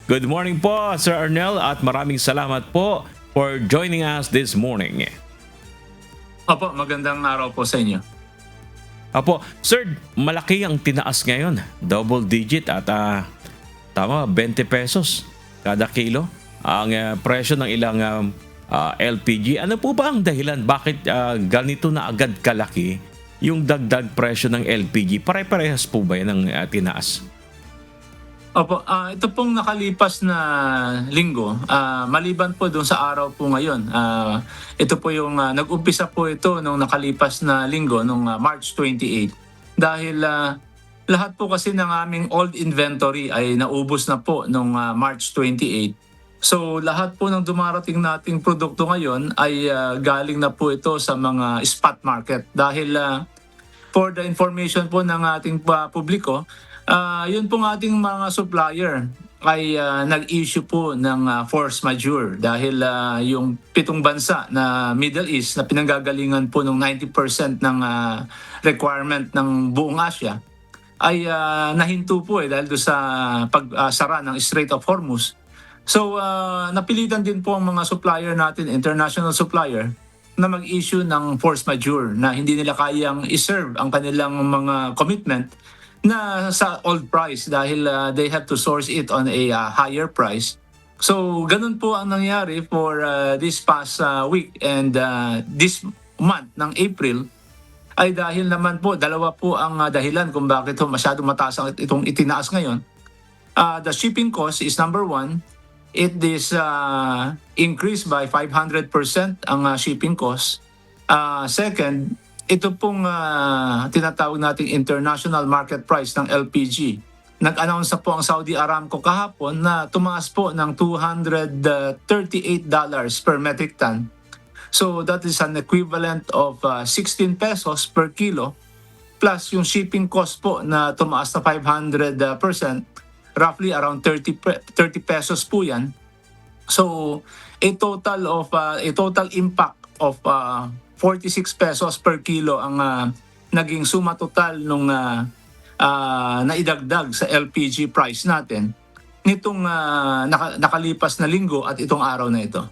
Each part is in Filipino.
Good morning po, Sir Arnel, at maraming salamat po for joining us this morning. Opo, magandang araw po sa inyo. Apo, Sir, malaki ang tinaas ngayon. Double digit at tama, 20 pesos kada kilo ang presyo ng ilang LPG. Ano po ba ang dahilan? Bakit ganito na agad kalaki yung dagdag presyo ng LPG? Pare-parehas po ba yan ang tinaas? Opo, ito pong nakalipas na linggo, maliban po doon sa araw po ngayon. Ito po yung nag-umpisa po ito nung nakalipas na linggo, nung March 28. Dahil lahat po kasi ng aming old inventory ay naubos na po nung March 28. So lahat po ng dumarating nating produkto ngayon ay galing na po ito sa mga spot market. Dahil for the information po ng ating publiko, yun pong ating mga supplier ay nag-issue po ng force majeure dahil yung 7 bansa na Middle East na pinanggagalingan po ng 90% ng requirement ng buong Asia ay nahinto po dahil doon sa pagsara ng Strait of Hormuz. So napilitan din po ang mga supplier natin, international supplier, na mag-issue ng force majeure na hindi nila kayang iserve ang kanilang mga commitment na sa old price dahil they have to source it on a higher price. So ganun po ang nangyari for this past week and this month ng April ay dahil naman po dalawa po ang dahilan kung bakit masyadong mataas ang itong itinaas ngayon. The shipping cost is number one. It is increased by 500% ang shipping cost. Second, ito pong tinatawag nating international market price ng LPG. Nag-announce na po ang Saudi Aramco kahapon na tumaas po ng $238 per metric ton. So that is an equivalent of 16 pesos per kilo plus yung shipping cost po na tumaas na 500%, roughly around 30 pesos po yan. So a total impact of 46 pesos per kilo ang naging suma total nung naidagdag sa LPG price natin nitong nakalipas na linggo at itong araw na ito.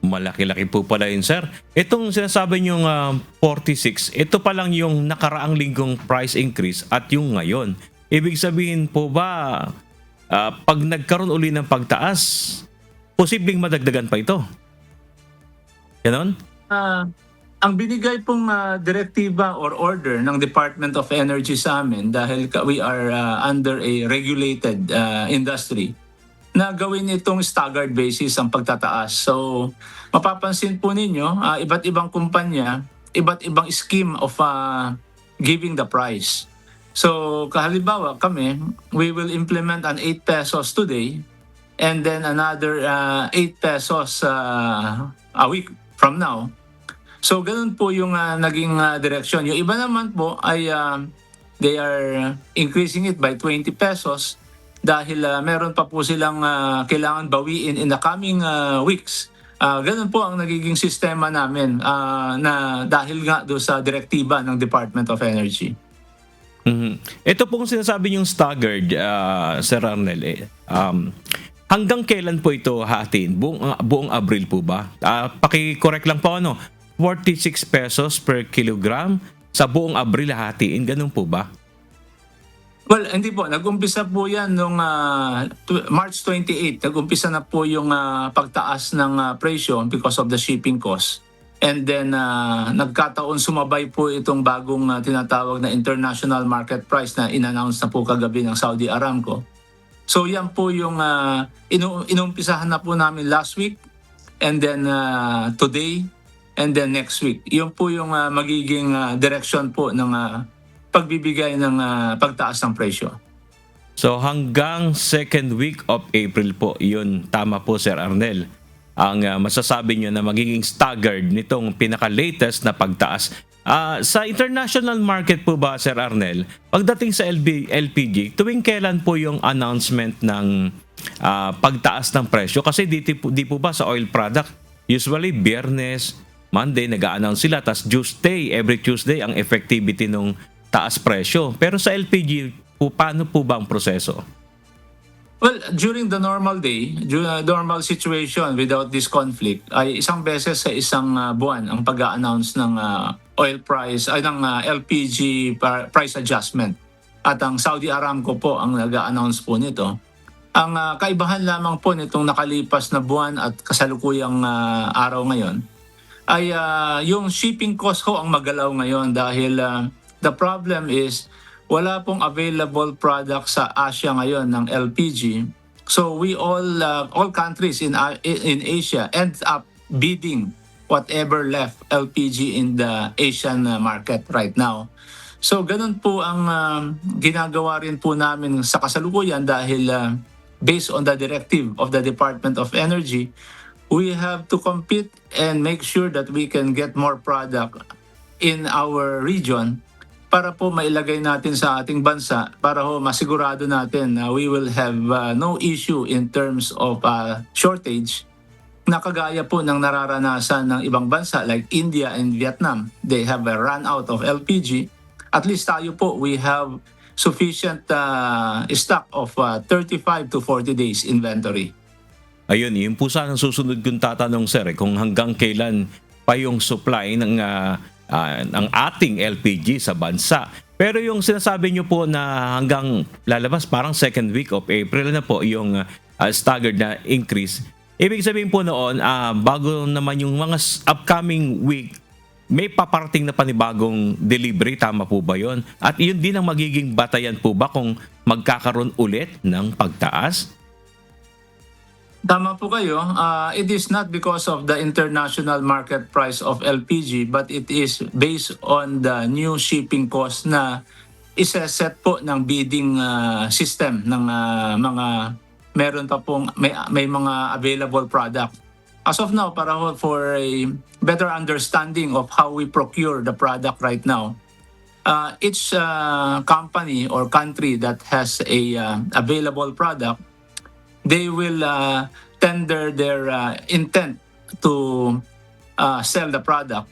Malaki-laki po pala yun, sir. Itong sinasabi niyong 46, ito pa lang yung nakaraang linggong price increase at yung ngayon. Ibig sabihin po ba, pag nagkaroon uli ng pagtaas, posibleng madagdagan pa ito? Ganon? Ang binigay pong direktiba or order ng Department of Energy sa amin dahil we are under a regulated industry na gawin itong staggered basis ang pagtataas. So mapapansin po ninyo, iba't ibang kumpanya, iba't ibang scheme of giving the price. So kahalimbawa kami, we will implement an 8 pesos today and then another 8 pesos a week from now. So ganun po yung naging direksyon. Yung iba naman po ay they are increasing it by 20 pesos dahil meron pa po silang kailangan bawiin in the coming weeks. Ganun po ang nagiging sistema namin na dahil nga do sa direktiba ng Department of Energy. Mm-hmm. Ito pong sinasabi yung staggered, Sir Arnel, hanggang kailan po ito hatiin? Buong Abril po ba? Paki-correct lang po 46 pesos per kilogram sa buong Abril hatiin. Ganun po ba? Well, hindi po. Nag-umpisa po yan noong March 28. Nag-umpisa na po yung pagtaas ng presyo because of the shipping cost. And then nagkataon sumabay po itong bagong tinatawag na international market price na in-announce na po kagabi ng Saudi Aramco. So yan po yung inumpisahan na po namin last week and then today and then next week. Yun po yung magiging direction po ng pagbibigay ng pagtaas ng presyo. So hanggang second week of April po, yun tama po, Sir Arnel, ang masasabi nyo na magiging staggered nitong pinaka-latest na pagtaas. Sa international market po ba, Sir Arnel, pagdating sa LPG, tuwing kailan po yung announcement ng pagtaas ng presyo? Kasi di po ba sa oil product, usually Biyernes, Monday, nag-a-announce sila, tas Tuesday, every Tuesday ang effectivity ng taas presyo. Pero sa LPG, paano po ba ang proseso? Well, during the normal day, normal situation without this conflict, ay isang beses sa isang buwan ang pag-a-announce ng oil price, ay ng LPG price adjustment. At ang Saudi Aramco po ang nag-a-announce po nito. Ang kaibahan lamang po nitong nakalipas na buwan at kasalukuyang araw ngayon ay yung shipping cost ho ang magalaw ngayon dahil the problem is wala pong available product sa Asia ngayon ng LPG. So we all countries in Asia end up bidding whatever left LPG in the Asian market right now. So ganun po ang ginagawa rin po namin sa kasalukuyan dahil based on the directive of the Department of Energy, we have to compete and make sure that we can get more product in our region para po mailagay natin sa ating bansa para ho masigurado natin na we will have no issue in terms of shortage na kagaya po ng nararanasan ng ibang bansa like India and Vietnam. They have a run out of LPG. At least tayo po, we have sufficient stock of 35 to 40 days inventory. Ayun, yun po sana ang susunod kong tatanong, sir, kung hanggang kailan pa yung supply ng ating LPG sa bansa. Pero yung sinasabi nyo po na hanggang lalabas parang second week of April na po yung staggered na increase. Ibig sabihin po noon, bago naman yung mga upcoming week, may paparating na panibagong delivery, tama po ba yun? At yun din ang magiging batayan po ba kung magkakaroon ulit ng pagtaas? Tama po kayo. It is not because of the international market price of LPG but it is based on the new shipping cost na isa-set po ng bidding system ng mga meron pa pong may mga available product. As of now, para for a better understanding of how we procure the product right now, each company or country that has a available product, they will tender their intent to sell the product.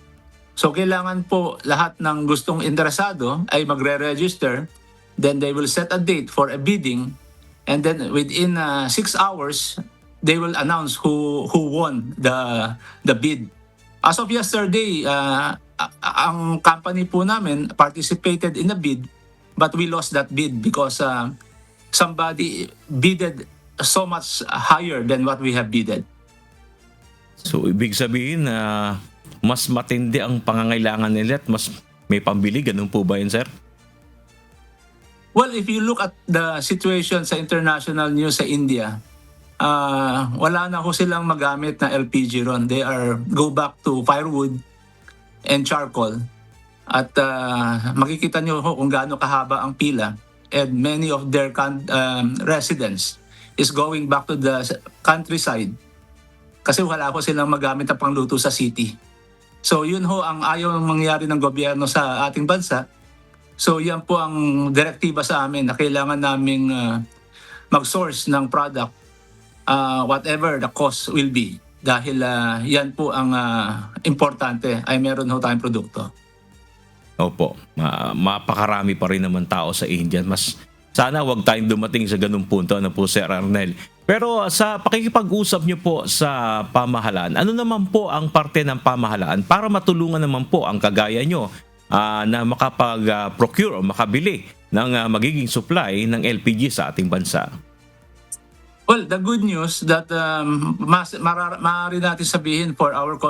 So kailangan po lahat ng gustong interesado ay magre-register, then they will set a date for a bidding, and then within 6 hours, they will announce who won the bid. As of yesterday, ang company po namin participated in a bid, but we lost that bid because somebody bidded so much higher than what we have bidded. So ibig sabihin na mas matindi ang pangangailangan nila at mas may pambili, ganun po ba yun, sir? Well, if you look at the situation sa international news sa India, wala na ho silang magamit na LPG ron. They go back to firewood and charcoal. At makikita nyo ho kung gaano kahaba ang pila. And many of their residents is going back to the countryside kasi wala po silang magamit na pangluto sa city. So yun ho ang ayaw mangyari ng gobyerno sa ating bansa. So yan po ang direktiba sa amin na kailangan naming mag-source ng product whatever the cost will be. Dahil yan po ang importante ay meron ho tayong produkto. Opo, mapakarami pa rin naman tao sa India. Sana wag tayong dumating sa ganung punto na po, Sir Arnel. Pero sa pakikipag-usap nyo po sa pamahalaan, ano naman po ang parte ng pamahalaan para matulungan naman po ang kagaya nyo na makapag-procure o makabili ng magiging supply ng LPG sa ating bansa? Well, the good news that maaari natin sabihin for our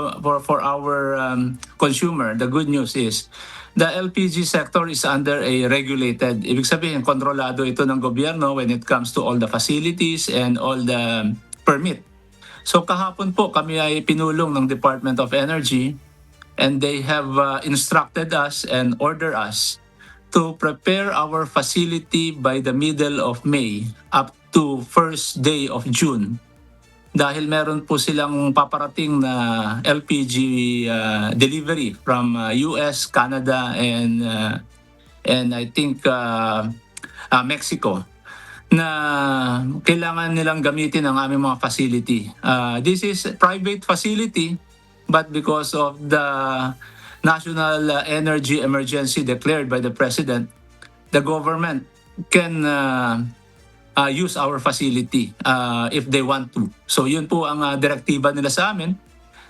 consumer, the good news is the LPG sector is under a regulated, ibig sabihin, kontrolado ito ng gobyerno when it comes to all the facilities and all the permit. So kahapon po kami ay pinulong ng Department of Energy and they have instructed us and ordered us to prepare our facility by the middle of May up to first day of June. Dahil meron po silang paparating na LPG delivery from US, Canada, and I think Mexico na kailangan nilang gamitin ang aming mga facility. This is a private facility but because of the national energy emergency declared by the President, the government can use our facility if they want to. So yun po ang direktiba nila sa amin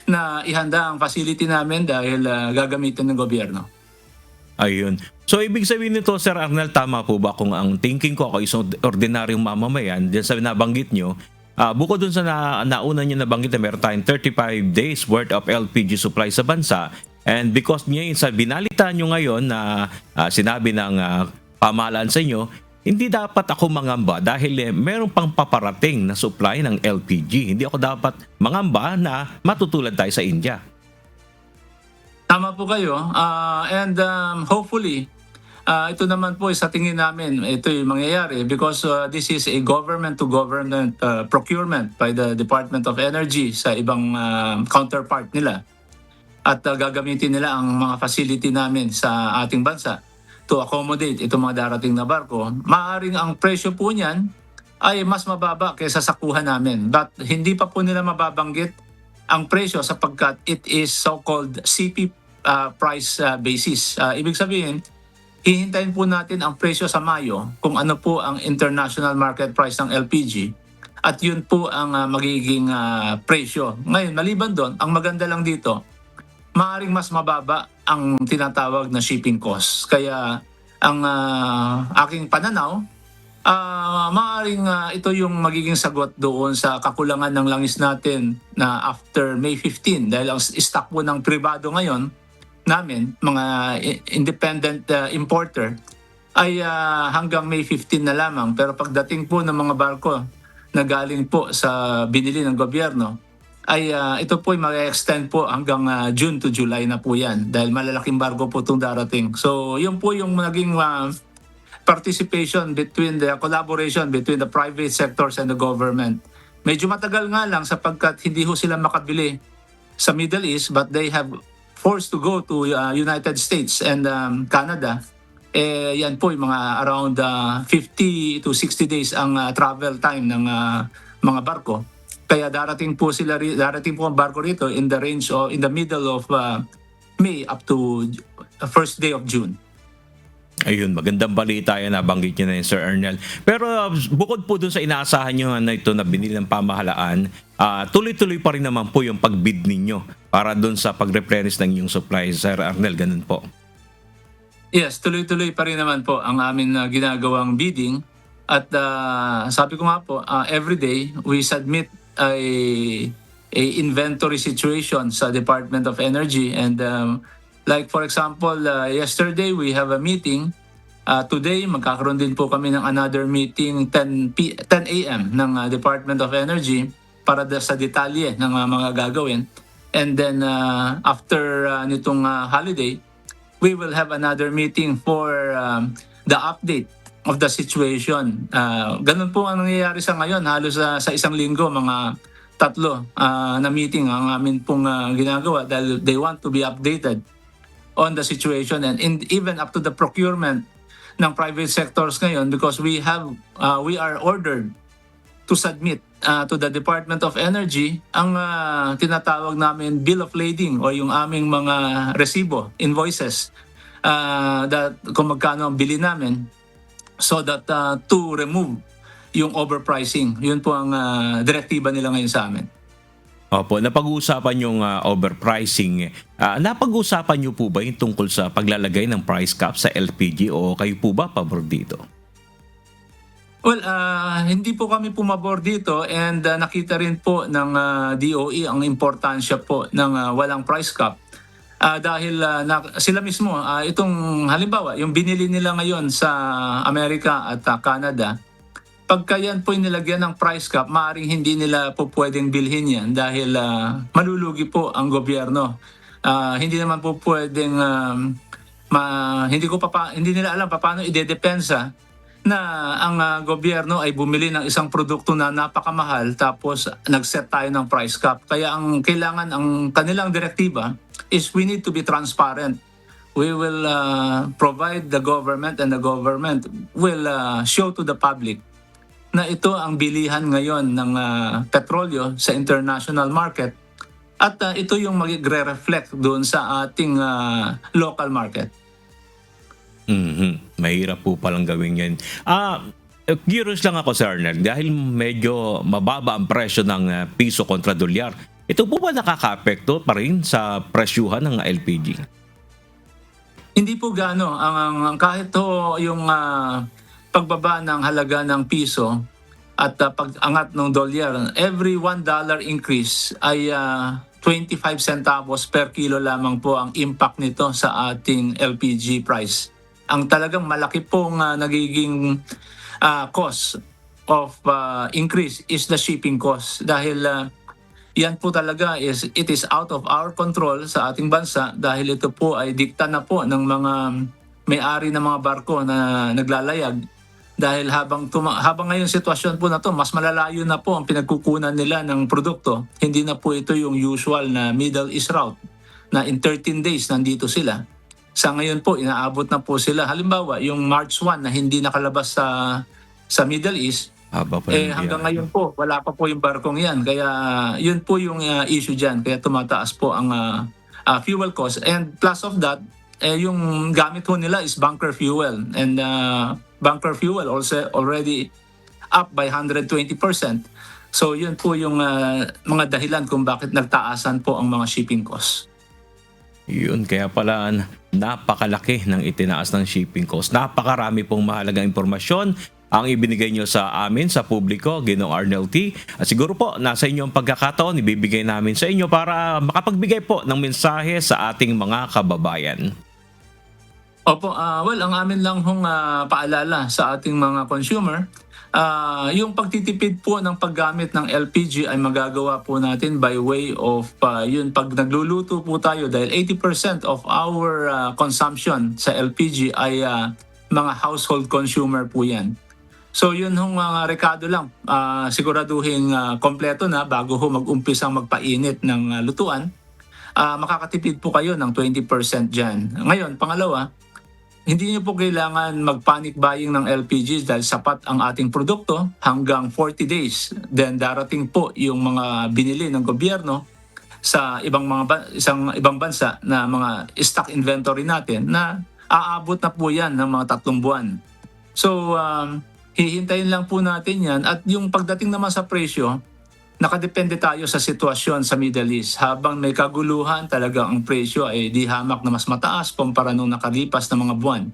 na ihanda ang facility namin dahil gagamitin ng gobyerno. Ayun. So ibig sabihin nito, Sir Arnel, tama po ba kung ang thinking ko ako isang ordinaryong mamamayan, dyan sa nabanggit nyo, bukod dun sa nauna nyo nabanggit na meron tayong 35 days worth of LPG supply sa bansa, and because ngayon sa binalita nyo ngayon na sinabi ng pamahalaan sa inyo, hindi dapat ako mangamba dahil meron pang paparating na supply ng LPG. Hindi ako dapat mangamba na matutulad tayo sa India. Tama po kayo. And hopefully, ito naman po sa tingin namin, ito yung mangyayari because this is a government-to-government procurement by the Department of Energy sa ibang counterpart nila. At gagamitin nila ang mga facility namin sa ating bansa to accommodate itong mga darating na barko. Maaring ang presyo po niyan ay mas mababa kaysa sa kuha namin. But hindi pa po nila mababanggit ang presyo sapagkat it is so-called CP price basis. Ibig sabihin, hihintayin po natin ang presyo sa Mayo kung ano po ang international market price ng LPG at yun po ang magiging presyo. Ngayon, maliban doon, ang maganda lang dito, maaring mas mababa ang tinatawag na shipping cost. Kaya ang aking pananaw, maaring ito yung magiging sagot doon sa kakulangan ng langis natin na after May 15 dahil ang stock po ng pribado ngayon namin, mga independent importer, ay hanggang May 15 na lamang. Pero pagdating po ng mga barko na galing po sa binili ng gobyerno, ay ito po ay mag-extend po hanggang June to July na po yan dahil malalaking barko po itong darating. So yun po yung naging participation between the collaboration between the private sectors and the government. Medyo matagal nga lang sapagkat hindi ho sila makabili sa Middle East but they have forced to go to United States and Canada. Yan po yung mga around 50 to 60 days ang travel time ng mga barko. Kaya darating po ang barko rito in the range of in the middle of May up to first day of June. Ayun, magandang balita yan, nabanggit nyo na yun, Sir Arnel. Pero bukod po dun sa inaasahan nyo na ito na binili ng pamahalaan, tuloy-tuloy pa rin naman po yung pagbid ninyo para dun sa pag-replenish ng inyong supply, Sir Arnel, ganun po. Yes, tuloy-tuloy pa rin naman po ang amin ginagawang bidding. At sabi ko nga po, every day we submit a inventory situation sa Department of Energy and like for example, yesterday we have a meeting. Today, magkakaroon din po kami ng another meeting 10 a.m. ng Department of Energy para sa detalye ng mga gagawin. And then after nitong holiday, we will have another meeting for the update of the situation. Ganun po ang nangyayari sa ngayon. Halos sa isang linggo, mga 3 na meeting ang amin pong ginagawa dahil they want to be updated on the situation and even up to the procurement ng private sectors ngayon because we are ordered to submit to the Department of Energy ang tinatawag namin bill of lading o yung aming mga resibo, invoices that kung magkano ang bili namin so that to remove yung overpricing. Yun po ang direktiba nila ngayon sa amin. Opo, napag-uusapan yung overpricing. Napag-uusapan nyo po ba yung tungkol sa paglalagay ng price cap sa LPG o kayo po ba pabor dito? Well, hindi po kami pumabor dito and nakita rin po ng DOE ang importansya po ng walang price cap. Dahil sila mismo, itong halimbawa, yung binili nila ngayon sa Amerika at Canada, pagka yan po nilagyan ng price cap, maaaring hindi nila po pwedeng bilhin yan dahil malulugi po ang gobyerno. Hindi naman po pwedeng, hindi nila alam paano idedepensa na ang gobyerno ay bumili ng isang produkto na napakamahal tapos nag-set tayo ng price cap. Kaya ang kailangan, ang kanilang direktiba is we need to be transparent. We will provide the government and the government will show to the public na ito ang bilihan ngayon ng petrolyo sa international market at ito yung magre-reflect doon sa ating local market. Mahirap po palang gawin yan. Curious lang ako, Sir Arnel, dahil medyo mababa ang presyo ng piso kontra dolyar. Ito po ba nakaka-apekto pa rin sa presyuhan ng LPG? Hindi po gaano ang kahit to yung pagbaba ng halaga ng piso at pag-angat ng dolyar, every $1 increase ay 25 centavos per kilo lamang po ang impact nito sa ating LPG price. Ang talagang malaki pong nagiging cost of increase is the shipping cost dahil yan po talaga it is out of our control sa ating bansa dahil ito po ay dikta na po ng mga may-ari ng mga barko na naglalayag dahil habang ngayon sitwasyon po na to mas malalayo na po ang pinagkukunan nila ng produkto. Hindi na po ito yung usual na Middle East route na in 13 days nandito sila. Sa ngayon po inaabot na po sila. Halimbawa, yung March 1 na hindi nakalabas sa Middle East, hanggang ngayon po, wala pa po yung barkong yan. Kaya yun po yung issue dyan. Kaya tumataas po ang fuel cost. And plus of that, yung gamit po nila is bunker fuel. And bunker fuel also already up by 120%. So yun po yung mga dahilan kung bakit nagtaasan po ang mga shipping costs. Yun, kaya pala napakalaki ng itinaas ng shipping cost. Napakarami pong mahalagang impormasyon ang ibinigay nyo sa amin, sa publiko, Ginoong Arnel T. At siguro po, nasa inyo ang pagkakataon, ibibigay namin sa inyo para makapagbigay po ng mensahe sa ating mga kababayan. Opo, well, ang amin lang hong paalala sa ating mga consumer, yung pagtitipid po ng paggamit ng LPG ay magagawa po natin by way of yun pag nagluluto po tayo dahil 80% of our consumption sa LPG ay mga household consumer po yan. So yun hong mga rekado lang, siguraduhin kompleto na bago ho mag-umpisang magpainit ng lutuan. Makakatipid po kayo ng 20% dyan. Ngayon, pangalawa, hindi niyo po kailangan mag-panic buying ng LPG dahil sapat ang ating produkto hanggang 40 days. Then darating po yung mga binili ng gobyerno sa ibang bansa na mga stock inventory natin na aabot na po yan ng mga 3 buwan. So hihintayin lang po natin yan at yung pagdating naman sa presyo, nakadepende tayo sa sitwasyon sa Middle East. Habang may kaguluhan, talaga ang presyo ay di hamak na mas mataas kumpara nung nakalipas na mga buwan.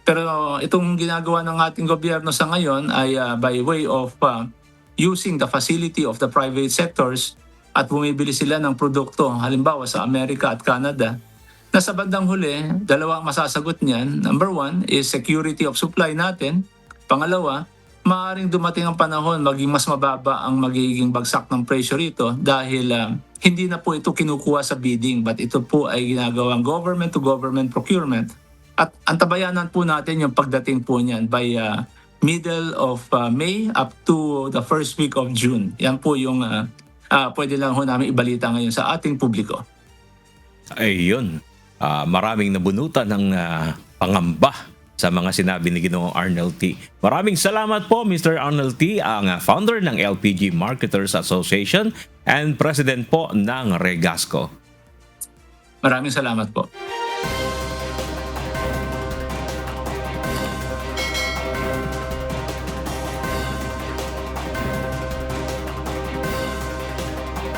Pero itong ginagawa ng ating gobyerno sa ngayon ay by way of using the facility of the private sectors at bumibili sila ng produkto, halimbawa sa Amerika at Canada, na sa bandang huli, dalawa ang masasagot niyan. Number 1 is security of supply natin. Pangalawa, maaaring dumating ang panahon maging mas mababa ang magiging bagsak ng presyo rito dahil hindi na po ito kinukuha sa bidding but ito po ay ginagawang government to government procurement at antabayanan po natin yung pagdating po niyan by middle of May up to the first week of June. Yan po yung pwede lang ho namin ibalita ngayon sa ating publiko. Ayun, maraming nabunutan ng pangamba sa mga sinabi ni Ginoong Arnel T. Maraming salamat po, Mr. Arnel T, ang founder ng LPG Marketers Association and president po ng Regasco. Maraming salamat po.